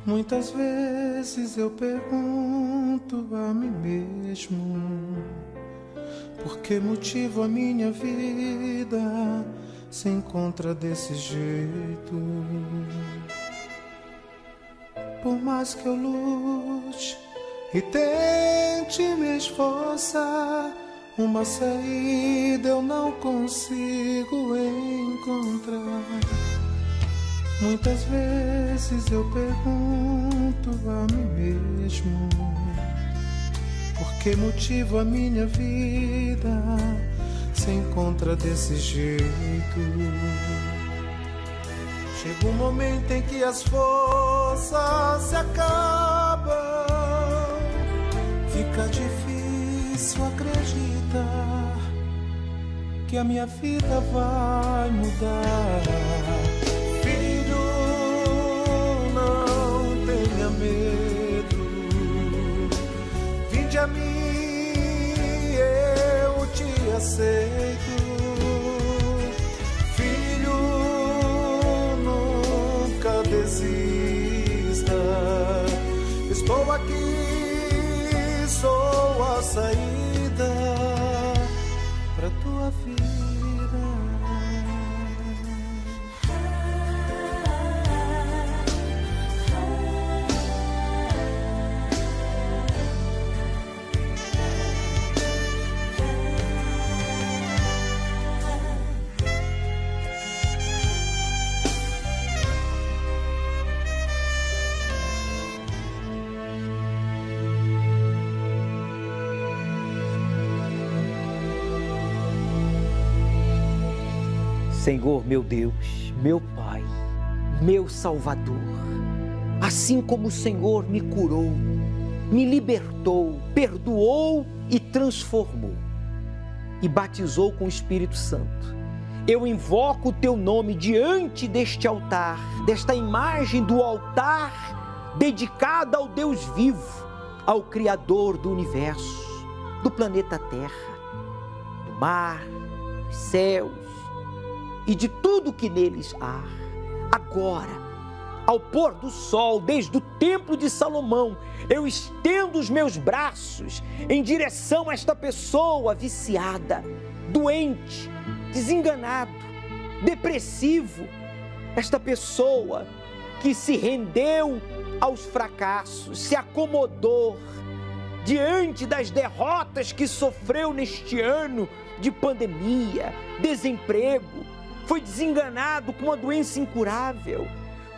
Muitas vezes eu pergunto a mim mesmo: por que motivo a minha vida se encontra desse jeito? Por mais que eu lute e tente me esforçar, uma saída eu não consigo encontrar. Muitas vezes eu pergunto a mim mesmo: por que motivo a minha vida se encontra desse jeito? Chega um momento em que as forças se acabam, fica difícil acreditar que a minha vida vai mudar. Filho, não tenha medo, vinde a mim, eu te aceito. Filho, nunca desista, estou aqui, sou a saída pra tua vida. Senhor, meu Deus, meu Pai, meu Salvador, assim como o Senhor me curou, me libertou, perdoou e transformou, e batizou com o Espírito Santo, eu invoco o Teu nome diante deste altar, desta imagem do altar dedicada ao Deus vivo, ao Criador do universo, do planeta Terra, do mar, dos céus, e de tudo que neles há. Agora, ao pôr do sol, desde o templo de Salomão, eu estendo os meus braços em direção a esta pessoa viciada, doente, desenganado, depressivo, esta pessoa que se rendeu aos fracassos, se acomodou diante das derrotas que sofreu neste ano de pandemia, desemprego, foi desenganado com uma doença incurável,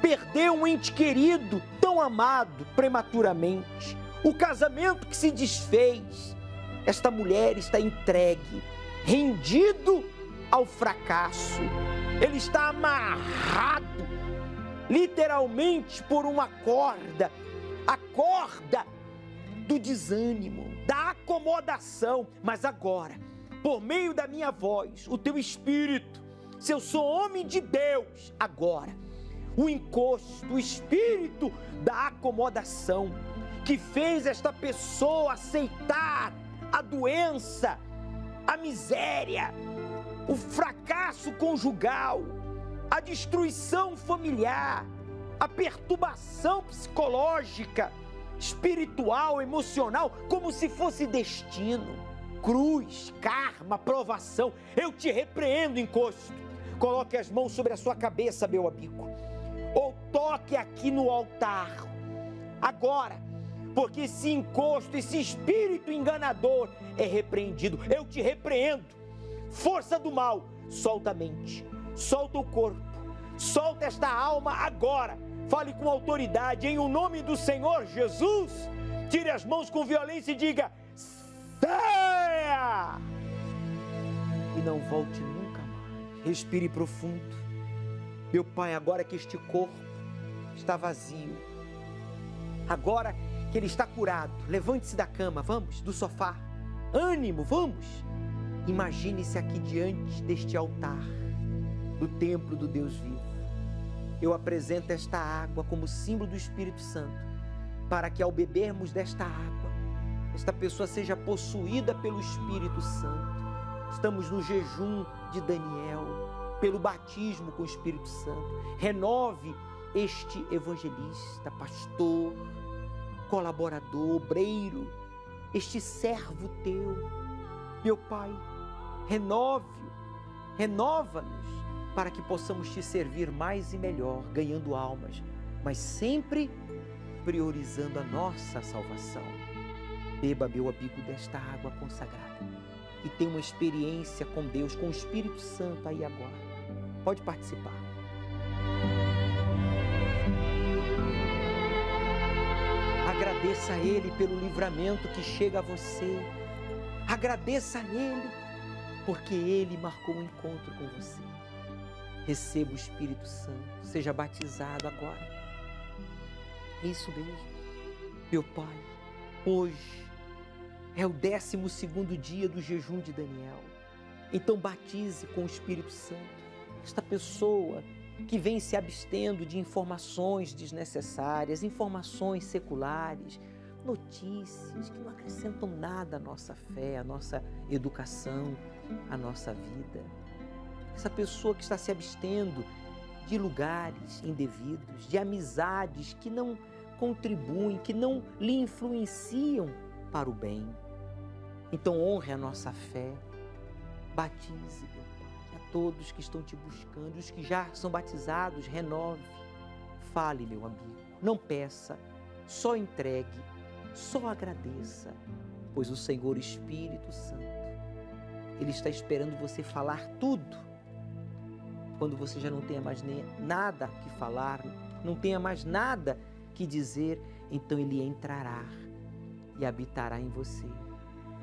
perdeu um ente querido tão amado prematuramente, o casamento que se desfez. Esta mulher está entregue, rendido ao fracasso, ele está amarrado, literalmente por uma corda, a corda do desânimo, da acomodação. Mas agora, por meio da minha voz, o teu Espírito, se eu sou homem de Deus, agora, o encosto, o espírito da acomodação, que fez esta pessoa aceitar a doença, a miséria, o fracasso conjugal, a destruição familiar, a perturbação psicológica, espiritual, emocional, como se fosse destino, cruz, karma, provação. Eu te repreendo, encosto. Coloque as mãos sobre a sua cabeça, meu amigo, ou toque aqui no altar, agora, porque esse encosto, esse espírito enganador é repreendido. Eu te repreendo. Força do mal, solta a mente, solta o corpo, solta esta alma agora. Fale com autoridade, em o nome do Senhor Jesus. Tire as mãos com violência e diga: saia! E não volte nunca mais. Respire profundo. Meu Pai, agora que este corpo está vazio, agora que ele está curado, levante-se da cama, vamos, do sofá. Ânimo, vamos. Imagine-se aqui diante deste altar, do templo do Deus vivo. Eu apresento esta água como símbolo do Espírito Santo, para que ao bebermos desta água, esta pessoa seja possuída pelo Espírito Santo. Estamos no jejum de Daniel, pelo batismo com o Espírito Santo. Renove este evangelista, pastor, colaborador, obreiro, este servo teu. Meu Pai, renova-nos para que possamos te servir mais e melhor, ganhando almas, mas sempre priorizando a nossa salvação. Beba, meu amigo, desta água consagrada e tenha uma experiência com Deus, com o Espírito Santo aí agora. Pode participar. Agradeça a Ele pelo livramento que chega a você. Agradeça a Ele, porque Ele marcou um encontro com você. Receba o Espírito Santo, seja batizado agora. É isso mesmo. Meu Pai, hoje é o 12º dia do jejum de Daniel. Então batize com o Espírito Santo esta pessoa que vem se abstendo de informações desnecessárias, informações seculares, notícias que não acrescentam nada à nossa fé, à nossa educação, à nossa vida. Essa pessoa que está se abstendo de lugares indevidos, de amizades que não contribuem, que não lhe influenciam para o bem. Então honre a nossa fé, batize, meu Pai, a todos que estão te buscando, os que já são batizados, renove. Fale, meu amigo, não peça, só entregue, só agradeça, pois o Senhor Espírito Santo, Ele está esperando você falar tudo. Quando você já não tenha mais nada que falar, não tenha mais nada que dizer, então Ele entrará e habitará em você,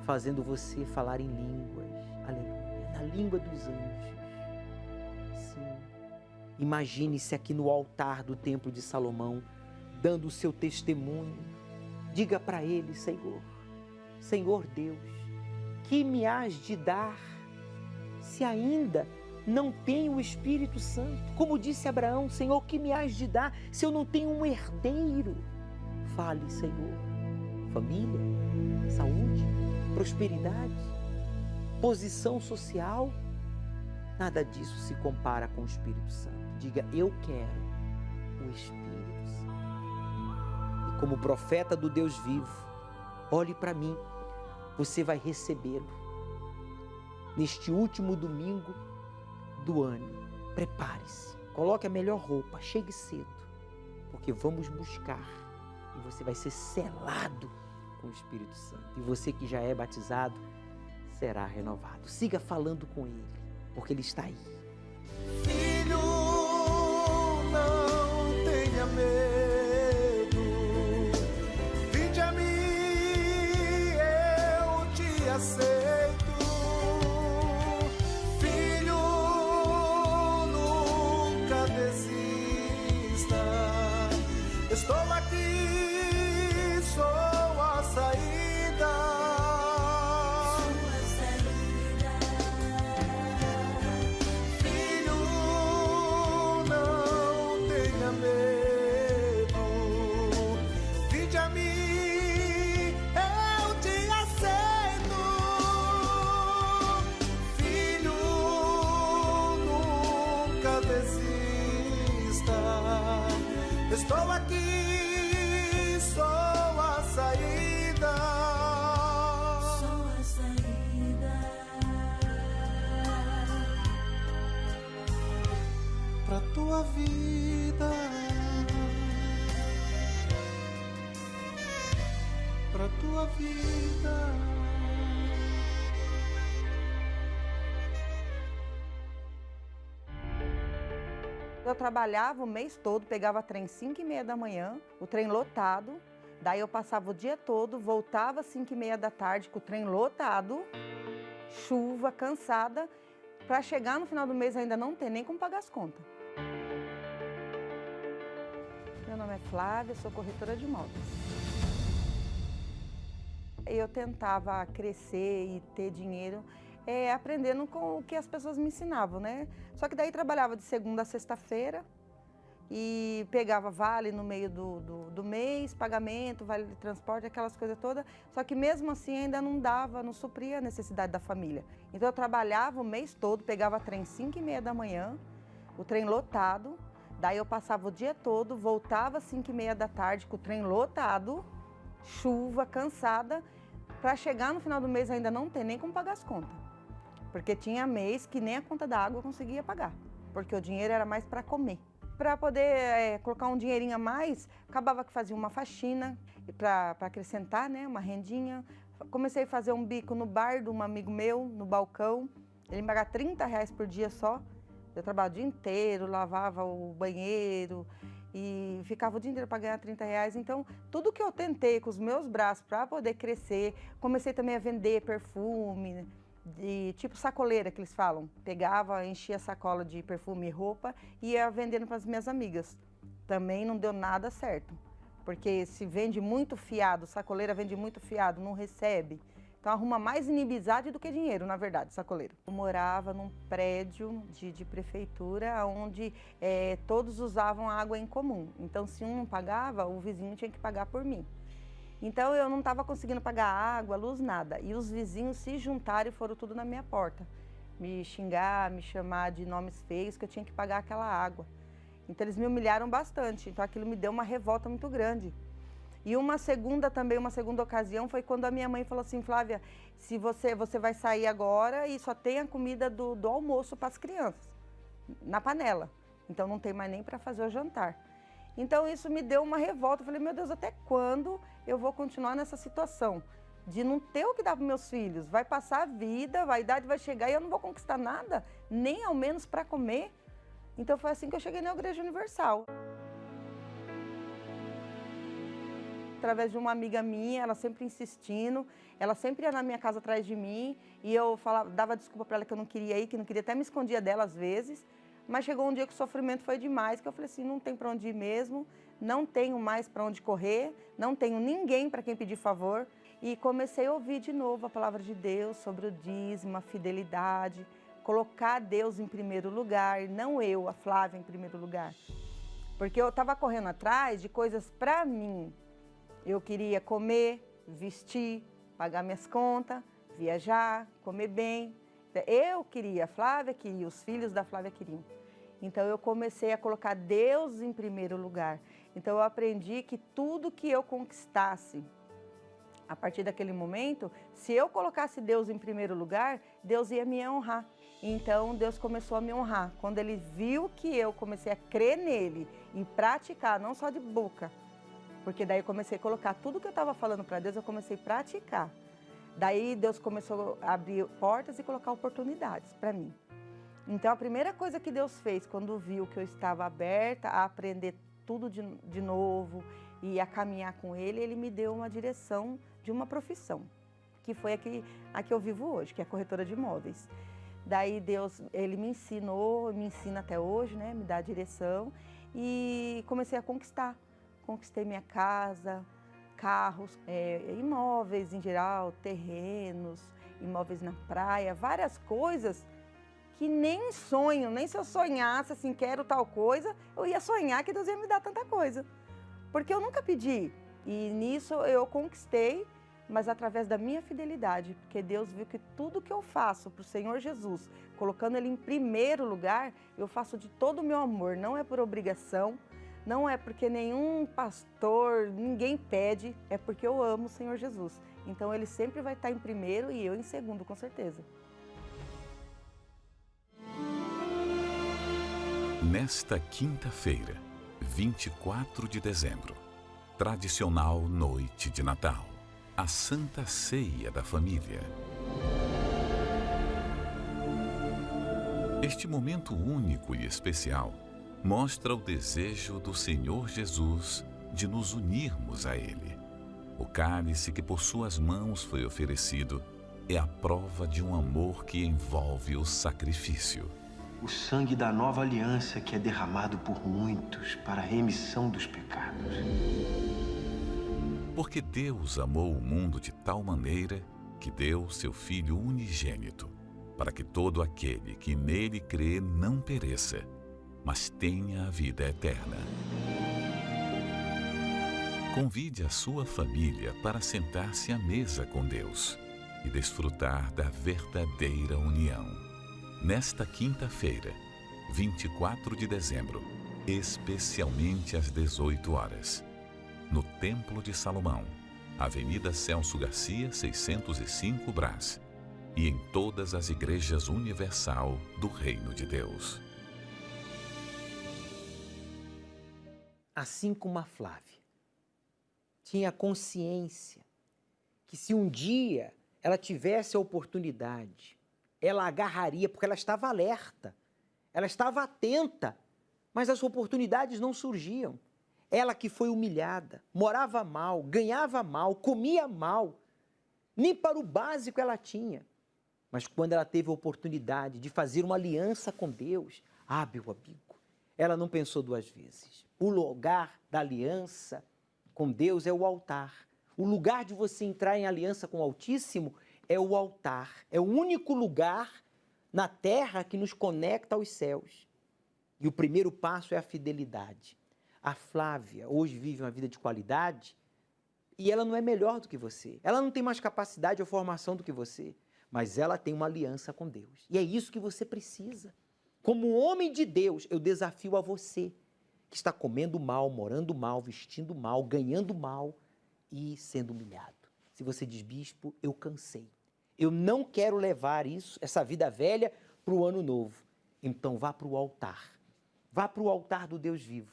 fazendo você falar em línguas, aleluia, na língua dos anjos. Sim. Imagine-se aqui no altar do Templo de Salomão, dando o seu testemunho. Diga para Ele, Senhor Deus, que me has de dar se ainda não tenho o Espírito Santo? Como disse Abraão, Senhor, que me has de dar se eu não tenho um herdeiro? Fale, Senhor. Família, saúde, prosperidade, posição social, nada disso se compara com o Espírito Santo. Diga, eu quero o Espírito Santo. E como profeta do Deus vivo, olhe para mim, você vai recebê-lo. Neste último domingo do ano, prepare-se, coloque a melhor roupa, chegue cedo, porque vamos buscar e você vai ser selado com o Espírito Santo. E você que já é batizado será renovado. Siga falando com Ele, porque Ele está aí. Filho, não tenha medo, vinde a mim, eu te aceito. Estou aqui, sou a saída. Filho, não tenha medo. Vinde a mim, eu te aceito. Filho, nunca desista. Estou aqui, sou a saída. Sou a saída pra tua vida, pra tua vida. Eu trabalhava o mês todo, pegava trem 5h30 da manhã, o trem lotado. Daí eu passava o dia todo, voltava às 5h30 da tarde com o trem lotado, chuva, cansada, para chegar no final do mês ainda não ter nem como pagar as contas. Meu nome é Flávia, sou corretora de imóveis. Eu tentava crescer e ter dinheiro aprendendo com o que as pessoas me ensinavam, né? Só que daí trabalhava de segunda a sexta-feira e pegava vale no meio do mês, pagamento, vale de transporte, aquelas coisas todas. Só que mesmo assim ainda não dava, não supria a necessidade da família. Então eu trabalhava o mês todo, pegava trem 5h30 da manhã, o trem lotado, Daí eu passava o dia todo, voltava às 5h30 da tarde com o trem lotado, chuva, cansada, para chegar no final do mês ainda não ter nem como pagar as contas. Porque tinha mês que nem a conta da água eu conseguia pagar, porque o dinheiro era mais para comer. Para poder colocar um dinheirinho a mais, acabava que fazia uma faxina para acrescentar, né, uma rendinha. Comecei a fazer um bico no bar de um amigo meu, no balcão. Ele me pagava R$30 por dia só. Eu trabalhava o dia inteiro, lavava o banheiro e ficava o dia inteiro para ganhar R$30. Então, tudo que eu tentei com os meus braços para poder crescer, comecei também a vender perfume, de tipo sacoleira que eles falam. Pegava, enchia a sacola de perfume e roupa e ia vendendo para as minhas amigas. Também não deu nada certo, porque se vende muito fiado, sacoleira vende muito fiado, não recebe. Então arruma mais inimizade do que dinheiro, na verdade, sacoleiro. Eu morava num prédio de prefeitura onde todos usavam água em comum. Então se um não pagava, o vizinho tinha que pagar por mim. Então eu não estava conseguindo pagar água, luz, nada. E os vizinhos se juntaram e foram tudo na minha porta. Me xingar, me chamar de nomes feios, que eu tinha que pagar aquela água. Então eles me humilharam bastante, então aquilo me deu uma revolta muito grande. E uma segunda ocasião foi quando a minha mãe falou assim: Flávia, se você vai sair agora e só tem a comida do almoço para as crianças, na panela. Então não tem mais nem para fazer o jantar. Então isso me deu uma revolta. Eu falei, meu Deus, até quando eu vou continuar nessa situação? De não ter o que dar para meus filhos. Vai passar a vida, a idade vai chegar e eu não vou conquistar nada, nem ao menos para comer. Então foi assim que eu cheguei na Igreja Universal. Através de uma amiga minha, ela sempre insistindo, ela sempre ia na minha casa atrás de mim e eu dava desculpa para ela que eu não queria ir, que não queria, até me escondia dela às vezes. Mas chegou um dia que o sofrimento foi demais, que eu falei assim, não tem para onde ir mesmo, não tenho mais para onde correr, não tenho ninguém para quem pedir favor. E comecei a ouvir de novo a palavra de Deus sobre o dízimo, a fidelidade, colocar Deus em primeiro lugar, não eu, a Flávia, em primeiro lugar. Porque eu estava correndo atrás de coisas para mim. Eu queria comer, vestir, pagar minhas contas, viajar, comer bem. Eu queria, a Flávia queria, os filhos da Flávia queriam. Então eu comecei a colocar Deus em primeiro lugar. Então eu aprendi que tudo que eu conquistasse, a partir daquele momento, se eu colocasse Deus em primeiro lugar, Deus ia me honrar. Então Deus começou a me honrar. Quando Ele viu que eu comecei a crer nele e praticar, não só de boca, porque daí eu comecei a colocar tudo que eu estava falando para Deus, eu comecei a praticar. Daí Deus começou a abrir portas e colocar oportunidades para mim. Então a primeira coisa que Deus fez quando viu que eu estava aberta a aprender tudo de novo e a caminhar com Ele, Ele me deu uma direção de uma profissão, que foi a que eu vivo hoje, que é corretora de imóveis. Daí Deus, Ele me ensinou, me ensina até hoje, né, me dá a direção e comecei a conquistar. Conquistei minha casa, carros, imóveis em geral, terrenos, imóveis na praia, várias coisas que nem sonho, nem se eu sonhasse assim, quero tal coisa, eu ia sonhar que Deus ia me dar tanta coisa. Porque eu nunca pedi e nisso eu conquistei, mas através da minha fidelidade, porque Deus viu que tudo que eu faço para o Senhor Jesus, colocando Ele em primeiro lugar, eu faço de todo o meu amor, não é por obrigação, não é porque nenhum pastor, ninguém pede, é porque eu amo o Senhor Jesus. Então Ele sempre vai estar em primeiro e eu em segundo, com certeza. Nesta quinta-feira, 24 de dezembro, tradicional noite de Natal, a Santa Ceia da Família. Este momento único e especial mostra o desejo do Senhor Jesus de nos unirmos a Ele. O cálice que por suas mãos foi oferecido é a prova de um amor que envolve o sacrifício. O sangue da nova aliança que é derramado por muitos para a remissão dos pecados. Porque Deus amou o mundo de tal maneira que deu seu Filho unigênito, para que todo aquele que nele crê não pereça, mas tenha a vida eterna. Convide a sua família para sentar-se à mesa com Deus e desfrutar da verdadeira união. Nesta quinta-feira, 24 de dezembro, especialmente às 18 horas, no Templo de Salomão, Avenida Celso Garcia, 605 Brás, e em todas as igrejas universal do Reino de Deus. Assim como a Flávia tinha consciência que se um dia ela tivesse a oportunidade, ela agarraria, porque ela estava alerta, ela estava atenta, mas as oportunidades não surgiam. Ela que foi humilhada, morava mal, ganhava mal, comia mal, nem para o básico ela tinha. Mas quando ela teve a oportunidade de fazer uma aliança com Deus, meu amigo, ela não pensou duas vezes. O lugar da aliança com Deus é o altar. O lugar de você entrar em aliança com o Altíssimo é o altar. É o único lugar na terra que nos conecta aos céus. E o primeiro passo é a fidelidade. A Flávia hoje vive uma vida de qualidade e ela não é melhor do que você. Ela não tem mais capacidade ou formação do que você, mas ela tem uma aliança com Deus. E é isso que você precisa. Como homem de Deus, eu desafio a você que está comendo mal, morando mal, vestindo mal, ganhando mal e sendo humilhado. Se você diz, bispo, eu cansei. Eu não quero levar isso, essa vida velha, para o ano novo. Então vá para o altar. Vá para o altar do Deus vivo.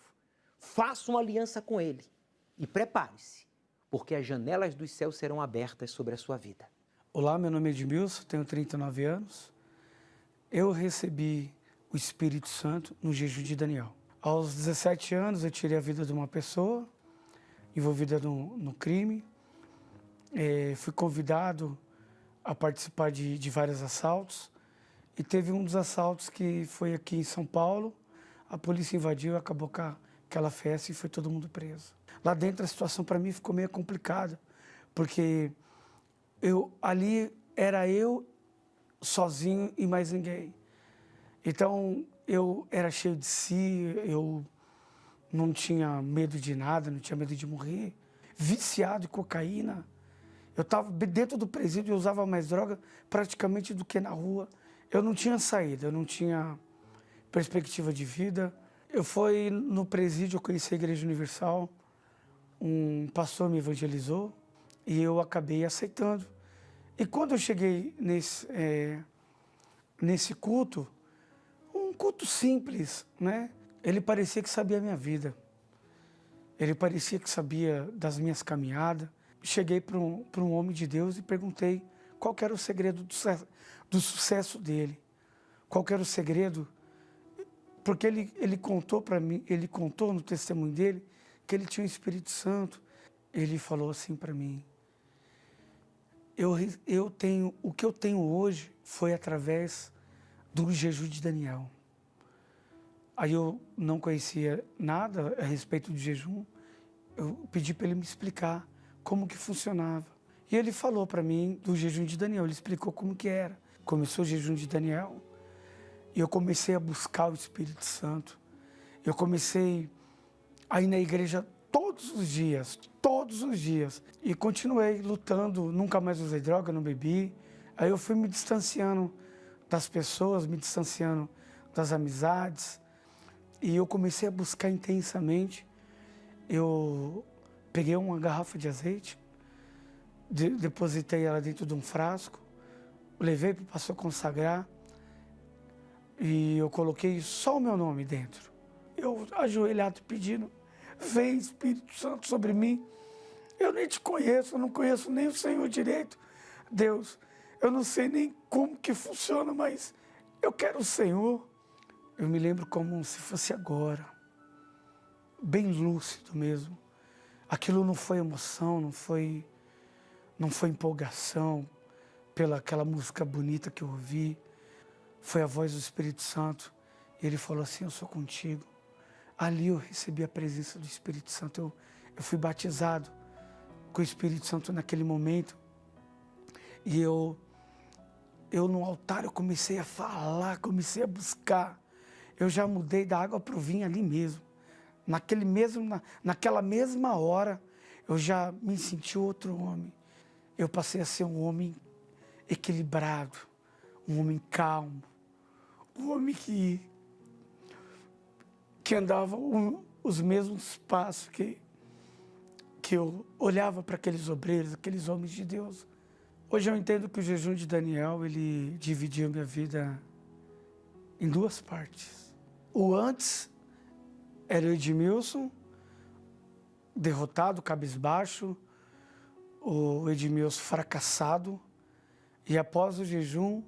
Faça uma aliança com Ele e prepare-se, porque as janelas dos céus serão abertas sobre a sua vida. Olá, meu nome é Edmilson, tenho 39 anos. Eu recebi o Espírito Santo no jejum de Daniel. Aos 17 anos eu tirei a vida de uma pessoa envolvida no crime. Fui convidado a participar de vários assaltos. E teve um dos assaltos que foi aqui em São Paulo. A polícia invadiu, acabou com aquela festa e foi todo mundo preso. Lá dentro a situação para mim ficou meio complicada, porque ali era eu sozinho e mais ninguém. Então eu era cheio de si, eu não tinha medo de nada, não tinha medo de morrer. Viciado em cocaína. Eu estava dentro do presídio, eu usava mais droga praticamente do que na rua. Eu não tinha saída, eu não tinha perspectiva de vida. Eu fui no presídio, eu conheci a Igreja Universal, um pastor me evangelizou e eu acabei aceitando. E quando eu cheguei nesse culto, um culto simples, né? Ele parecia que sabia a minha vida. Ele parecia que sabia das minhas caminhadas. Cheguei para um homem de Deus e perguntei qual que era o segredo do sucesso dele. Qual que era o segredo? Porque ele contou para mim, ele contou no testemunho dele que ele tinha o Espírito Santo. Ele falou assim para mim: o que eu tenho hoje foi através do jejum de Daniel. Aí eu não conhecia nada a respeito do jejum. Eu pedi para ele me explicar como que funcionava. E ele falou para mim do jejum de Daniel, ele explicou como que era. Começou o jejum de Daniel e eu comecei a buscar o Espírito Santo. Eu comecei a ir na igreja todos os dias. E continuei lutando, nunca mais usei droga, não bebi. Aí eu fui me distanciando das pessoas, me distanciando das amizades. E eu comecei a buscar intensamente. Eu peguei uma garrafa de azeite, depositei ela dentro de um frasco, levei para o pastor consagrar e eu coloquei só o meu nome dentro. Eu ajoelhado pedindo: vem Espírito Santo sobre mim. Eu nem te conheço, eu não conheço nem o Senhor direito. Deus, eu não sei nem como que funciona, mas eu quero o Senhor. Eu me lembro como se fosse agora, bem lúcido mesmo. Aquilo não foi emoção, não foi empolgação pela aquela música bonita que eu ouvi. Foi a voz do Espírito Santo. Ele falou assim: eu sou contigo. Ali eu recebi a presença do Espírito Santo. Eu fui batizado com o Espírito Santo naquele momento. E eu no altar eu comecei a falar, comecei a buscar. Eu já mudei da água para o vinho ali mesmo. Naquela mesma hora, eu já me senti outro homem. Eu passei a ser um homem equilibrado, um homem calmo, um homem que que andava os mesmos passos que eu olhava para aqueles obreiros, aqueles homens de Deus. Hoje eu entendo que o jejum de Daniel, ele dividiu minha vida em duas partes. O antes era o Edmilson, derrotado, cabisbaixo, o Edmilson fracassado, e após o jejum,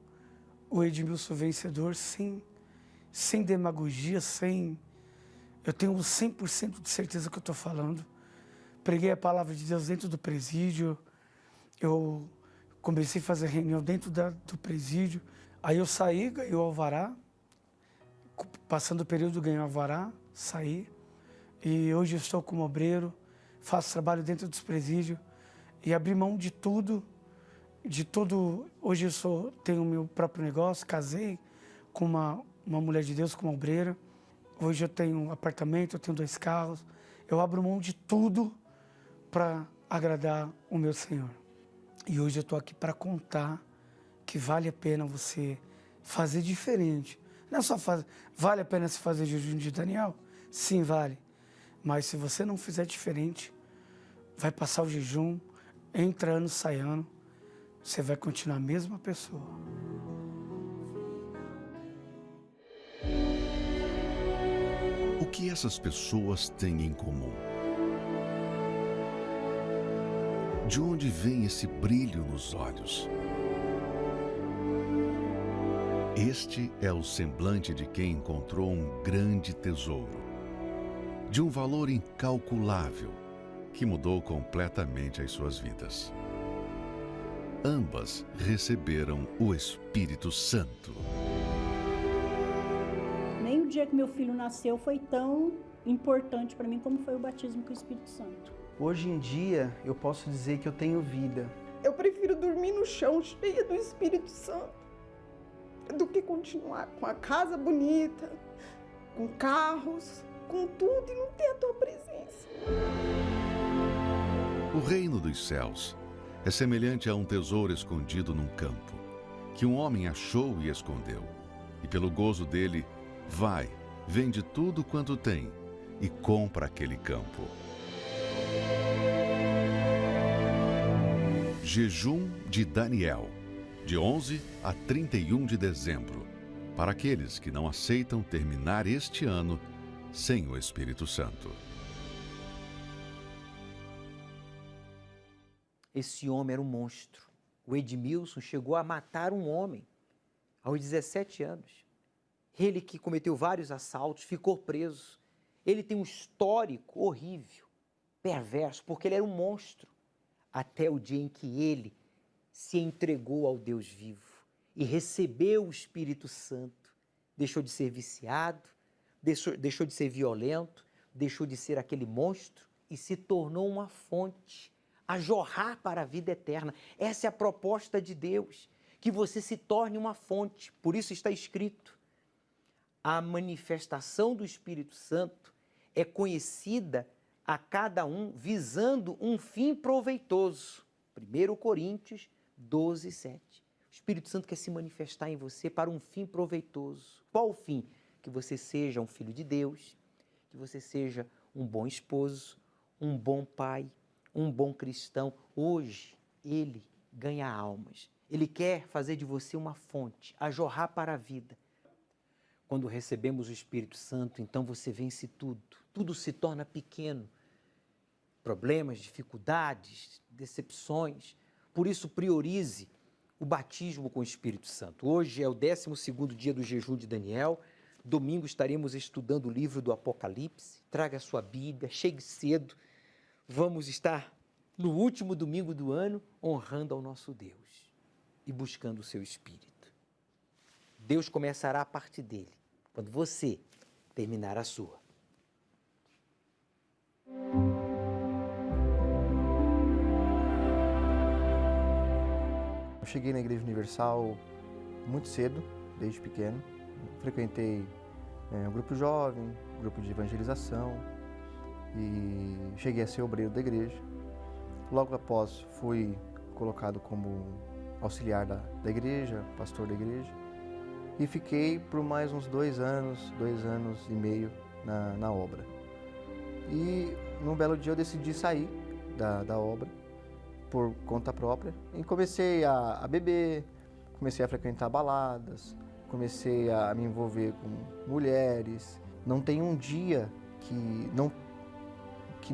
o Edmilson vencedor, sem demagogia, eu tenho 100% de certeza que eu estou falando. Preguei a palavra de Deus dentro do presídio, eu comecei a fazer reunião dentro do presídio, aí eu saí, ganhei o alvará, passando o período ganhei o alvará, saí, e hoje eu estou como obreiro, faço trabalho dentro dos presídios, e abri mão de tudo, hoje tenho o meu próprio negócio, casei com uma mulher de Deus, com uma obreira, hoje eu tenho um apartamento, eu tenho 2 carros, eu abro mão de tudo para agradar o meu Senhor. E hoje eu estou aqui para contar que vale a pena você fazer diferente. Não é só vale a pena se fazer jejum de Daniel? Sim, vale. Mas se você não fizer diferente, vai passar o jejum, entra ano, sai ano, você vai continuar a mesma pessoa. O que essas pessoas têm em comum? De onde vem esse brilho nos olhos? Este é o semblante de quem encontrou um grande tesouro, de um valor incalculável, que mudou completamente as suas vidas. Ambas receberam o Espírito Santo. Nem o dia que meu filho nasceu foi tão importante para mim como foi o batismo com o Espírito Santo. Hoje em dia, eu posso dizer que eu tenho vida. Eu prefiro dormir no chão cheia do Espírito Santo do que continuar com a casa bonita, com carros, com tudo e não ter a tua presença. O reino dos céus é semelhante a um tesouro escondido num campo, que um homem achou e escondeu. E pelo gozo dele, vai, vende tudo quanto tem e compra aquele campo. Jejum de Daniel, de 11 a 31 de dezembro, para aqueles que não aceitam terminar este ano sem o Espírito Santo. Esse homem era um monstro. O Edmilson chegou a matar um homem aos 17 anos. Ele que cometeu vários assaltos, ficou preso. Ele tem um histórico horrível, perverso, porque ele era um monstro. Até o dia em que ele se entregou ao Deus vivo e recebeu o Espírito Santo. Deixou de ser viciado, deixou de ser violento, deixou de ser aquele monstro e se tornou uma fonte a jorrar para a vida eterna. Essa é a proposta de Deus, que você se torne uma fonte. Por isso está escrito: a manifestação do Espírito Santo é conhecida a cada um visando um fim proveitoso. 1 Coríntios 12, 7. O Espírito Santo quer se manifestar em você para um fim proveitoso. Qual o fim? Que você seja um filho de Deus, que você seja um bom esposo, um bom pai, um bom cristão. Hoje, ele ganha almas. Ele quer fazer de você uma fonte, a jorrar para a vida. Quando recebemos o Espírito Santo, então você vence tudo. Tudo se torna pequeno. Problemas, dificuldades, decepções. Por isso, priorize o batismo com o Espírito Santo. Hoje é o 12º dia do jejum de Daniel. Domingo estaremos estudando o livro do Apocalipse. Traga a sua Bíblia, chegue cedo. Vamos estar no último domingo do ano honrando ao nosso Deus e buscando o seu Espírito. Deus começará a parte dele quando você terminar a sua. Eu cheguei na Igreja Universal muito cedo, desde pequeno. Frequentei um grupo jovem, grupo de evangelização e cheguei a ser obreiro da igreja. Logo após fui colocado como auxiliar da igreja, pastor da igreja, e fiquei por mais uns 2 anos e meio na obra. E num belo dia eu decidi sair da obra por conta própria e comecei a beber, comecei a frequentar baladas, comecei a me envolver com mulheres. Não tem um dia que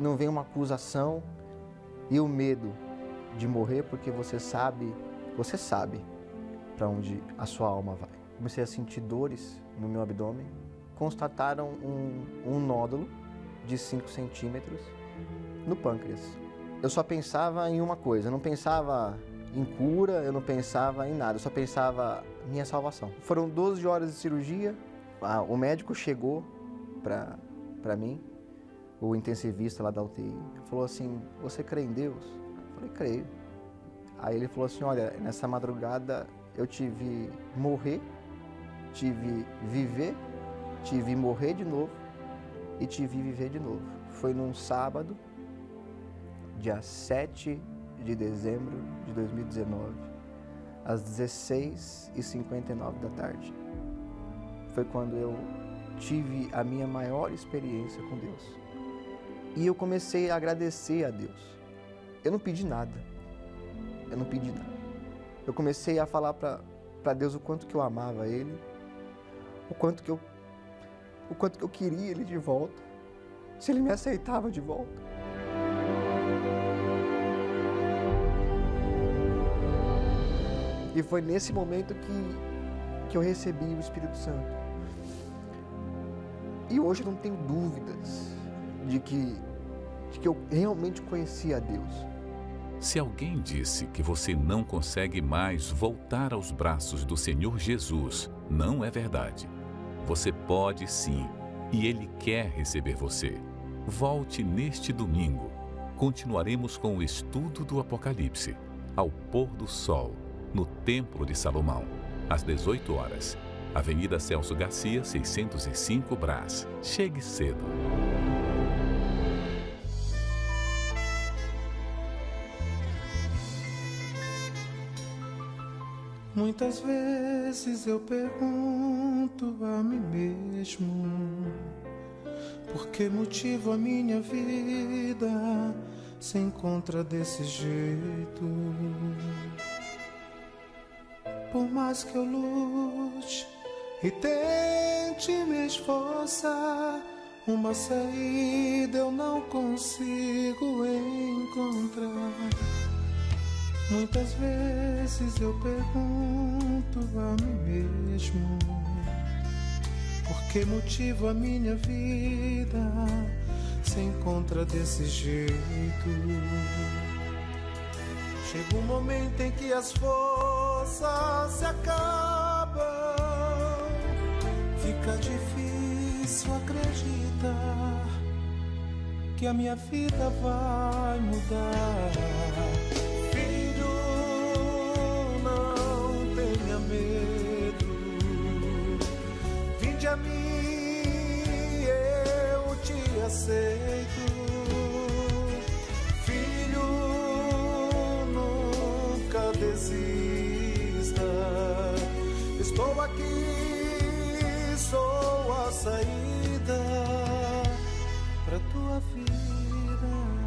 não vem uma acusação e o medo de morrer, porque você sabe para onde a sua alma vai. Comecei a sentir dores no meu abdômen, constataram um nódulo de 5 centímetros no pâncreas. Eu só pensava em uma coisa, eu não pensava em cura, eu não pensava em nada, eu só pensava em minha salvação. Foram 12 horas de cirurgia, o médico chegou para mim, o intensivista lá da UTI, falou assim: você crê em Deus? Eu falei: creio. Aí ele falou assim: olha, nessa madrugada eu tive morrer, tive viver, tive morrer de novo e tive viver de novo. Foi num sábado, dia 7 de dezembro de 2019, às 16h59 da tarde. Foi quando eu tive a minha maior experiência com Deus. E eu comecei a agradecer a Deus. Eu não pedi nada. Eu comecei a falar para Deus o quanto que eu amava Ele, o quanto que eu queria Ele de volta, se Ele me aceitava de volta. E foi nesse momento que eu recebi o Espírito Santo. E hoje eu não tenho dúvidas de que eu realmente conhecia a Deus. Se alguém disse que você não consegue mais voltar aos braços do Senhor Jesus, não é verdade. Você pode sim, e Ele quer receber você. Volte neste domingo. Continuaremos com o estudo do Apocalipse, ao pôr do sol, no Templo de Salomão, às 18 horas. Avenida Celso Garcia, 605 Brás. Chegue cedo. Muitas vezes eu pergunto a mim mesmo: por que motivo a minha vida se encontra desse jeito? Por mais que eu lute e tente me esforçar, uma saída eu não consigo encontrar. Muitas vezes eu pergunto a mim mesmo: por que motivo a minha vida se encontra desse jeito? Chega um momento em que as forças se acabam, fica difícil acreditar que a minha vida vai mudar. Vinde a mim, eu te aceito. Filho, nunca desista. Estou aqui, sou a saída pra tua vida.